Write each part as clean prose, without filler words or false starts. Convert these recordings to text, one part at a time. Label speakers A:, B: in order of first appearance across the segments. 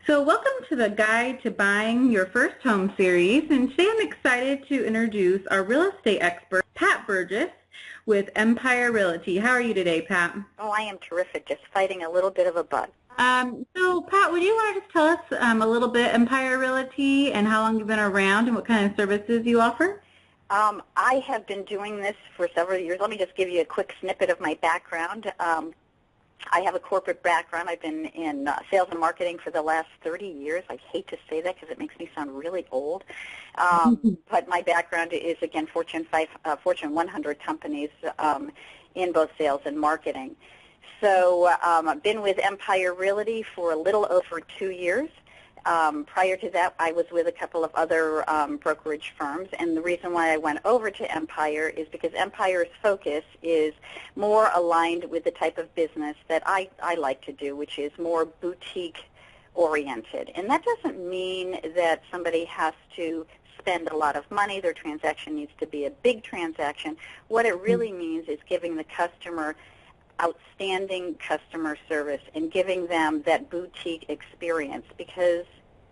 A: So welcome to the Guide to Buying Your First Home series, and today I'm excited to introduce our real estate expert, Pat Burgess, with Empire Realty. How are you today, Pat?
B: Oh, I am terrific, just fighting a little bit of a bug.
A: So Pat, would you want to just tell us a little bit Empire Realty and how long you've been around and what kind of services you offer?
B: I have been doing this for several years. Let me just give you a quick snippet of my background. I have a corporate background. I've been in sales and marketing for the last 30 years. I hate to say that because it makes me sound really old. But my background is, again, Fortune 100 companies in both sales and marketing. So I've been with Empire Realty for a little over 2 years. Prior to that, I was with a couple of other brokerage firms, and the reason why I went over to Empire is because Empire's focus is more aligned with the type of business that I like to do, which is more boutique-oriented. And that doesn't mean that somebody has to spend a lot of money. Their transaction needs to be a big transaction. What it really means is giving the customer outstanding customer service and giving them that boutique experience, because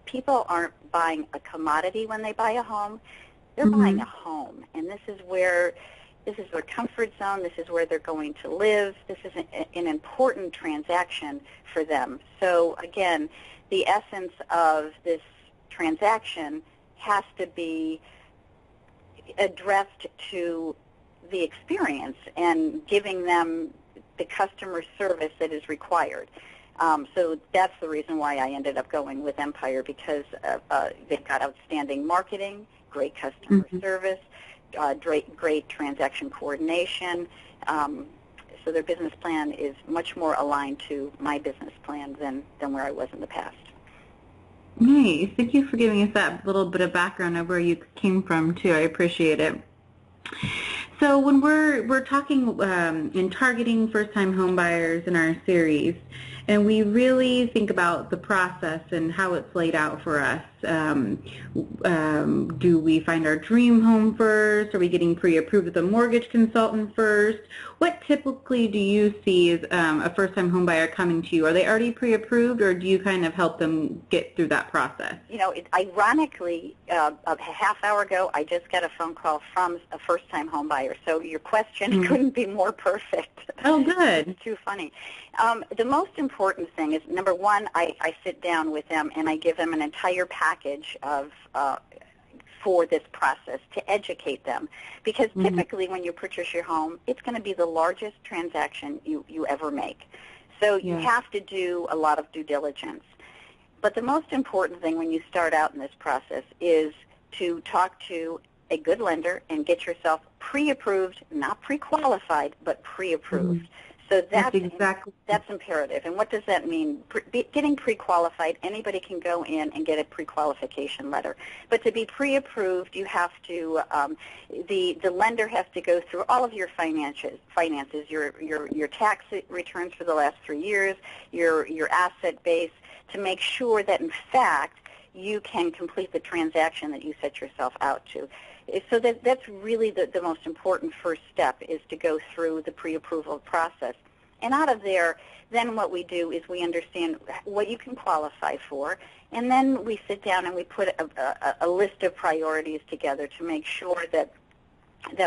B: people aren't buying a commodity when they buy a home. They're buying a home, and this is their comfort zone. This is where they're going to live. This is an important transaction for them. So again, the essence of this transaction has to be addressed to the experience and giving them the customer service that is required. So that's the reason why I ended up going with Empire, because they've got outstanding marketing, great customer service, great transaction coordination. So their business plan is much more aligned to my business plan than where I was in the past.
A: Nice. Thank you for giving us that little bit of background of where you came from, too. I appreciate it. So when we're talking and targeting first-time home buyers in our series, and we really think about the process and how it's laid out for us. Do we find our dream home first? Are we getting pre-approved with a mortgage consultant first? What typically do you see as a first-time home buyer coming to you? Are they already pre-approved, or do you kind of help them get through that process?
B: You know, ironically, a half hour ago, I just got a phone call from a first-time home buyer. So your question couldn't be more perfect.
A: Oh, good.
B: It's too funny. The most important thing is, number one, I sit down with them and I give them an entire package of for this process to educate them, because typically when you purchase your home, it's going to be the largest transaction you ever make. So you have to do a lot of due diligence. But the most important thing when you start out in this process is to talk to a good lender and get yourself pre-approved, not pre-qualified, but pre-approved. So that's imperative. And what does that mean? Getting pre-qualified, anybody can go in and get a pre-qualification letter. But to be pre-approved, you have to, the lender has to go through all of your finances, your tax returns for the last 3 years, your asset base, to make sure that, in fact, you can complete the transaction that you set yourself out to. So that's really the most important first step, is to go through the pre-approval process. And out of there, then what we do is we understand what you can qualify for, and then we sit down and we put a list of priorities together to make sure that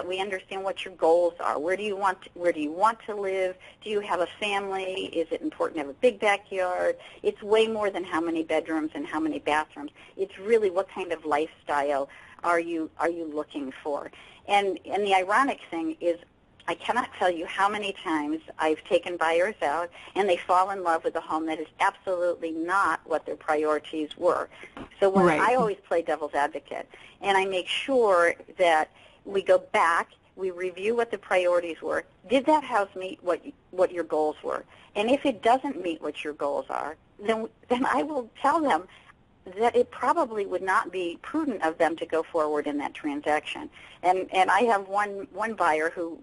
B: we understand what your goals are. Where do you want to live? Do you have a family? Is it important to have a big backyard? It's way more than how many bedrooms and how many bathrooms. It's really what kind of lifestyle are you looking for? And the ironic thing is, I cannot tell you how many times I've taken buyers out and they fall in love with a home that is absolutely not what their priorities were. So I always play devil's advocate, and I make sure that we go back, we review what the priorities were. Did that house meet what your goals were? And if it doesn't meet what your goals are, then I will tell them that it probably would not be prudent of them to go forward in that transaction. And I have one buyer who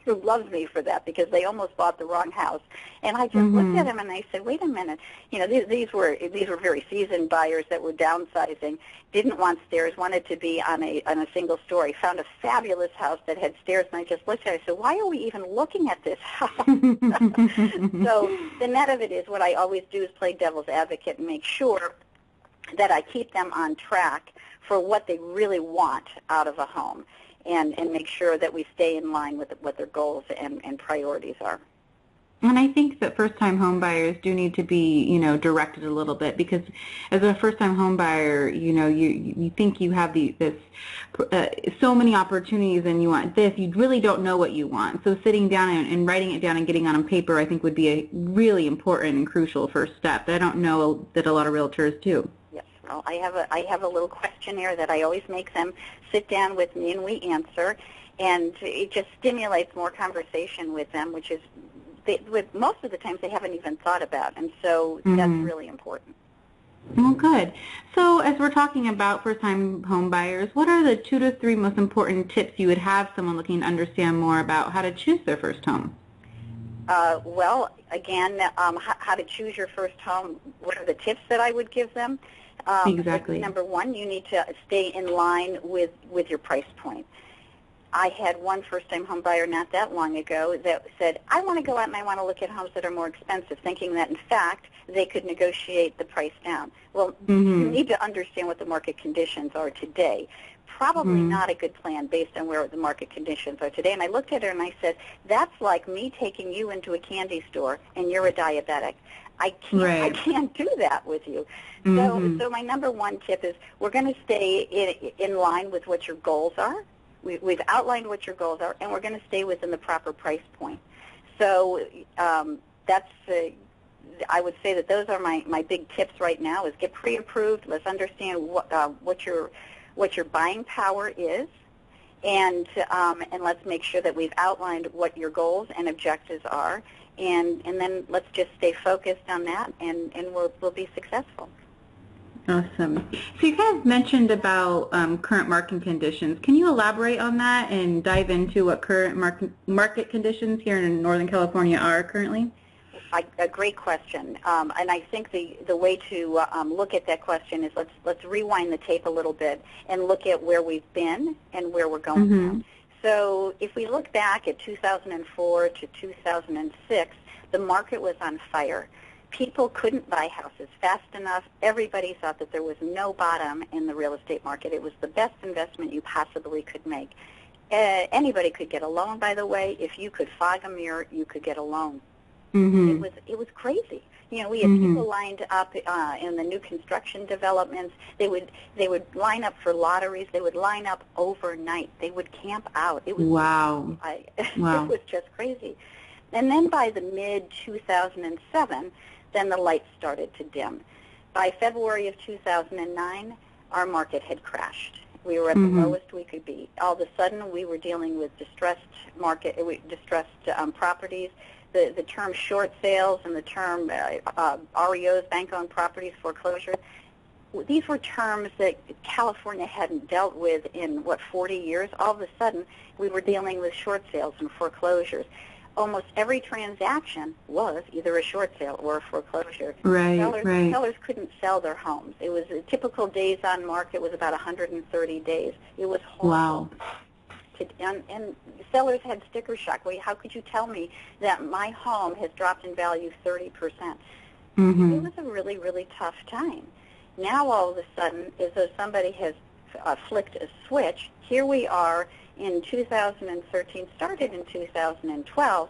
B: who loves me for that because they almost bought the wrong house. And I just looked at him and I said, wait a minute, these were very seasoned buyers that were downsizing, didn't want stairs, wanted to be on a single story, found a fabulous house that had stairs, and I just looked at it. I said, why are we even looking at this house? So the net of it is what I always do is play devil's advocate and make sure that I keep them on track for what they really want out of a home, and make sure that we stay in line with what their goals and priorities are.
A: And I think that first-time home buyers do need to be, directed a little bit, because as a first-time home buyer, you think you have so many opportunities and you want this. You really don't know what you want. So sitting down and writing it down and getting on paper, I think, would be a really important and crucial first step that I don't know that a lot of realtors do.
B: Yes. Well, I have a little questionnaire that I always make them sit down with me and we answer, and it just stimulates more conversation with them, which is most of the times they haven't even thought about, and so that's really important.
A: Well, good. So as we're talking about first-time home buyers, what are the 2 to 3 most important tips you would have someone looking to understand more about how to choose their first home?
B: Well, again, how to choose your first home, what are the tips that I would give them?
A: Exactly.
B: Number one, you need to stay in line with your price point. I had one first-time home buyer not that long ago that said, I want to go out and I want to look at homes that are more expensive, thinking that, in fact, they could negotiate the price down. Well, you need to understand what the market conditions are today. Probably not a good plan based on where the market conditions are today. And I looked at her and I said, that's like me taking you into a candy store and you're a diabetic. I can't do that with you. So my number one tip is we're going to stay in line with what your goals are. We've outlined what your goals are, and we're going to stay within the proper price point. So I would say that those are my big tips right now: is get pre-approved. Let's understand what your buying power is, and let's make sure that we've outlined what your goals and objectives are, and then let's just stay focused on that, and we'll be successful.
A: Awesome. So you kind of mentioned about current market conditions. Can you elaborate on that and dive into what current market conditions here in Northern California are currently?
B: A great question, and I think the way to look at that question is let's rewind the tape a little bit and look at where we've been and where we're going now. So if we look back at 2004 to 2006, the market was on fire. People couldn't buy houses fast enough. Everybody thought that there was no bottom in the real estate market. It was the best investment you possibly could make. Anybody could get a loan, by the way. If you could fog a mirror, you could get a loan. It was crazy. We had people lined up in the new construction developments. They would line up for lotteries. They would line up overnight. They would camp out. It was
A: wow.
B: It was just crazy. And then by the mid-2007, then the lights started to dim. By February of 2009, our market had crashed. We were at the lowest we could be. All of a sudden, we were dealing with distressed properties. The term short sales and the term REOs, bank-owned properties, foreclosure, these were terms that California hadn't dealt with in, 40 years? All of a sudden, we were dealing with short sales and foreclosures. Almost every transaction was either a short sale or a foreclosure. Sellers couldn't sell their homes. It was a typical days on market was about 130 days. It was horrible.
A: Wow.
B: And sellers had sticker shock. Wait, how could you tell me that my home has dropped in value 30%? It was a really, really tough time. Now all of a sudden, as though somebody has flicked a switch, here we are in 2013, started in 2012,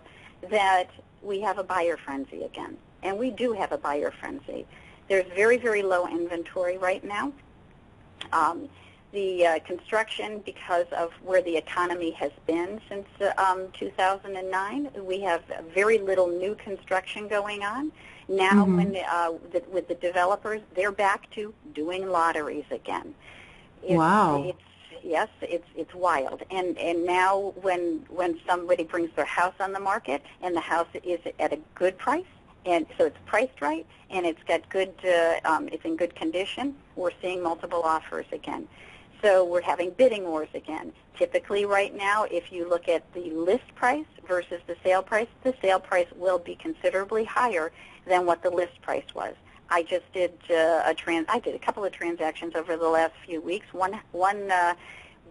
B: that we have a buyer frenzy again. And we do have a buyer frenzy. There's very, very low inventory right now. The construction, because of where the economy has been since 2009, we have very little new construction going on. Now, with the developers, they're back to doing lotteries again. It's wild. And now when somebody brings their house on the market and the house is at a good price, and so it's priced right and it's got good, it's in good condition, we're seeing multiple offers again. So we're having bidding wars again. Typically right now, if you look at the list price versus the sale price will be considerably higher than what the list price was. I just did I did a couple of transactions over the last few weeks. One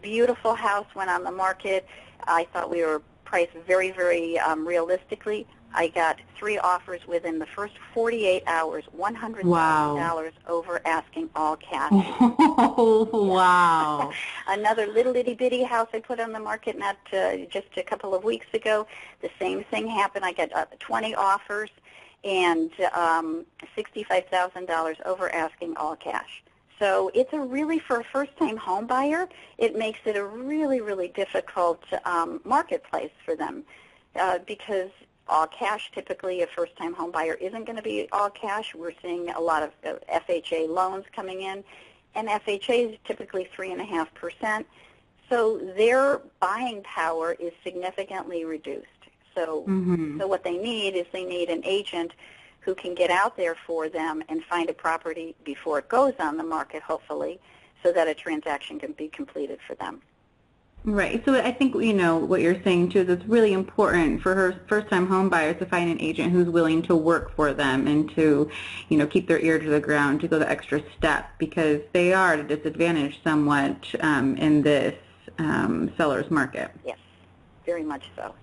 B: beautiful house went on the market. I thought we were priced very, very realistically. I got 3 offers within the first 48 hours, $100,000
A: Wow.
B: over asking, all cash.
A: Oh, wow.
B: Another little itty-bitty house I put on the market not just a couple of weeks ago. The same thing happened. I got 20 offers and $65,000 over asking, all cash. So it's for a first-time home buyer, it makes it a really, really difficult marketplace for them because all cash, typically a first-time home buyer isn't going to be all cash. We're seeing a lot of FHA loans coming in, and FHA is typically 3.5%. So their buying power is significantly reduced. So, so what they need is they need an agent who can get out there for them and find a property before it goes on the market, hopefully, so that a transaction can be completed for them.
A: Right. So I think, what you're saying, too, is it's really important for her first-time home buyers to find an agent who's willing to work for them and to, keep their ear to the ground, to go the extra step, because they are at a disadvantage somewhat in this seller's market.
B: Yes, very much so.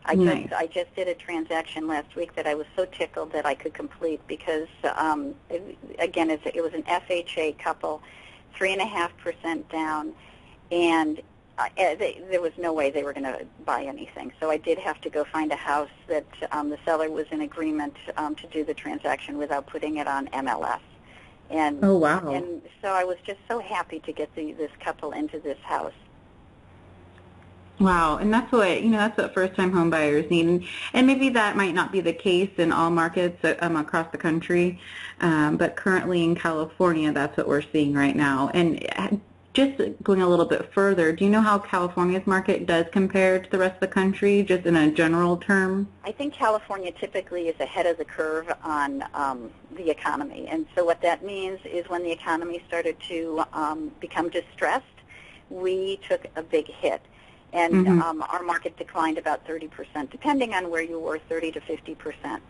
A: Nice.
B: I just did a transaction last week that I was so tickled that I could complete because, again, it was an FHA couple, 3.5% down, and there was no way they were going to buy anything. So I did have to go find a house that the seller was in agreement to do the transaction without putting it on MLS. And,
A: oh, wow.
B: And so I was just so happy to get this couple into this house.
A: Wow, and that's what first-time home buyers need, and maybe that might not be the case in all markets across the country, but currently in California, that's what we're seeing right now. And just going a little bit further, do you know how California's market does compare to the rest of the country, just in a general term?
B: I think California typically is ahead of the curve on the economy, and so what that means is when the economy started to become distressed, we took a big hit. And our market declined about 30%, depending on where you were, 30 to 50%.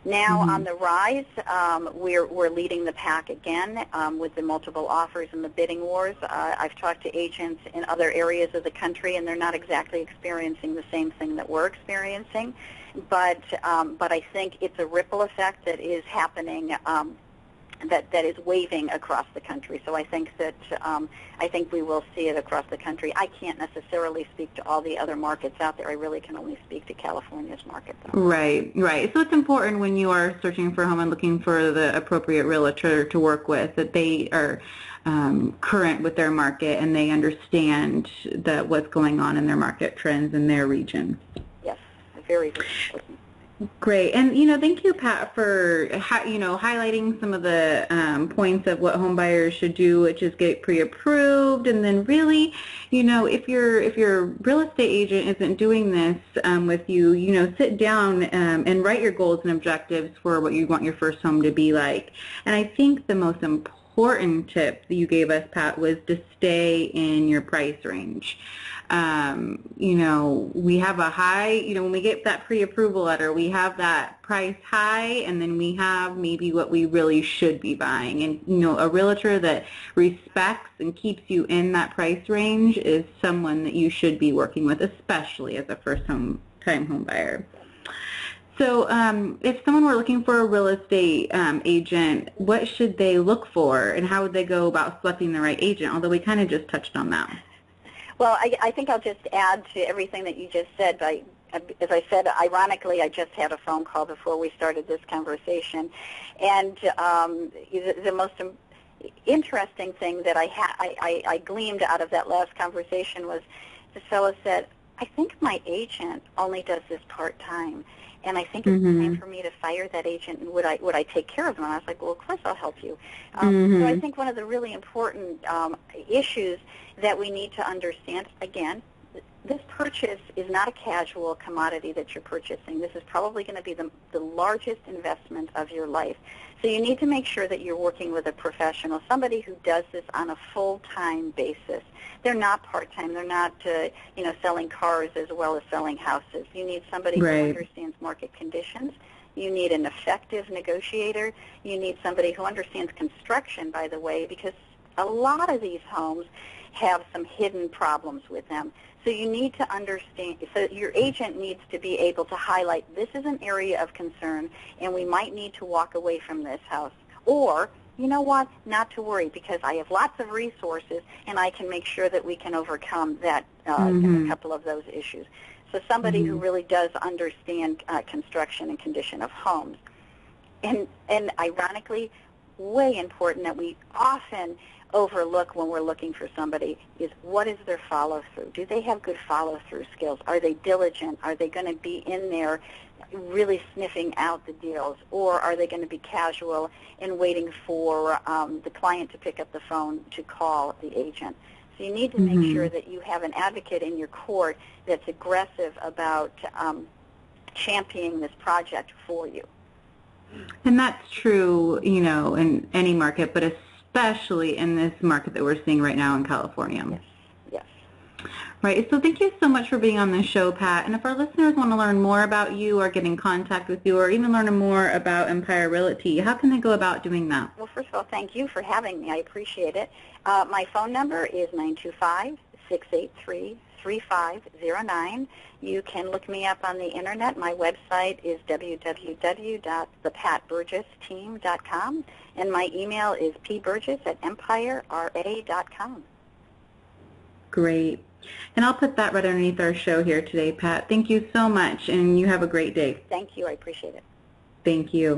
B: Now on the rise, we're leading the pack again with the multiple offers and the bidding wars. I've talked to agents in other areas of the country, and they're not exactly experiencing the same thing that we're experiencing. But I think it's a ripple effect that is happening. That is waving across the country. So I think that we will see it across the country. I can't necessarily speak to all the other markets out there. I really can only speak to California's market, though.
A: Right. So it's important when you are searching for a home and looking for the appropriate realtor to work with that they are current with their market and they understand what's going on in their market trends in their region.
B: Yes, very, very important.
A: Great. And, thank you, Pat, for, highlighting some of the points of what home buyers should do, which is get pre-approved. And then really, if your real estate agent isn't doing this with you, sit down and write your goals and objectives for what you want your first home to be like. And I think the most important tip that you gave us, Pat, was to stay in your price range. We have a high, when we get that pre-approval letter, we have that price high, and then we have maybe what we really should be buying. And, a realtor that respects and keeps you in that price range is someone that you should be working with, especially as a first-time home buyer. So if someone were looking for a real estate agent, what should they look for, and how would they go about selecting the right agent, although we kind of just touched on that?
B: Well, I think I'll just add to everything that you just said. As I said, ironically, I just had a phone call before we started this conversation, and the most interesting thing that I gleaned out of that last conversation was the fellow said, I think my agent only does this part-time, and I think it's time for me to fire that agent, and would I take care of them? And I was like, well, of course I'll help you. So I think one of the really important issues that we need to understand, again, this purchase is not a casual commodity that you're purchasing. This is probably going to be the largest investment of your life. So you need to make sure that you're working with a professional, somebody who does this on a full-time basis. They're not part-time. They're not, selling cars as well as selling houses. You need somebody who understands market conditions. You need an effective negotiator. You need somebody who understands construction, by the way, because a lot of these homes have some hidden problems with them. So you need to understand, so your agent needs to be able to highlight, this is an area of concern, and we might need to walk away from this house. Or, you know what, not to worry, because I have lots of resources, and I can make sure that we can overcome that, a couple of those issues. So somebody who really does understand construction and condition of homes. And ironically, way important that we often overlook when we're looking for somebody is, what is their follow-through? Do they have good follow-through skills? Are they diligent? Are they going to be in there really sniffing out the deals? Or are they going to be casual and waiting for the client to pick up the phone to call the agent? So you need to make sure that you have an advocate in your court that's aggressive about championing this project for you.
A: And that's true, in any market, but especially in this market that we're seeing right now in California.
B: Yes, yes.
A: Right. So thank you so much for being on the show, Pat. And if our listeners want to learn more about you or get in contact with you or even learn more about Empire Realty, how can they go about doing that?
B: Well, first of all, thank you for having me. I appreciate it. My phone number is 925-683-3509. You can look me up on the Internet. My website is www.thepatburgessteam.com, and my email is pburgess@empirera.com.
A: Great. And I'll put that right underneath our show here today, Pat. Thank you so much, and you have a great day.
B: Thank you. I appreciate it.
A: Thank you.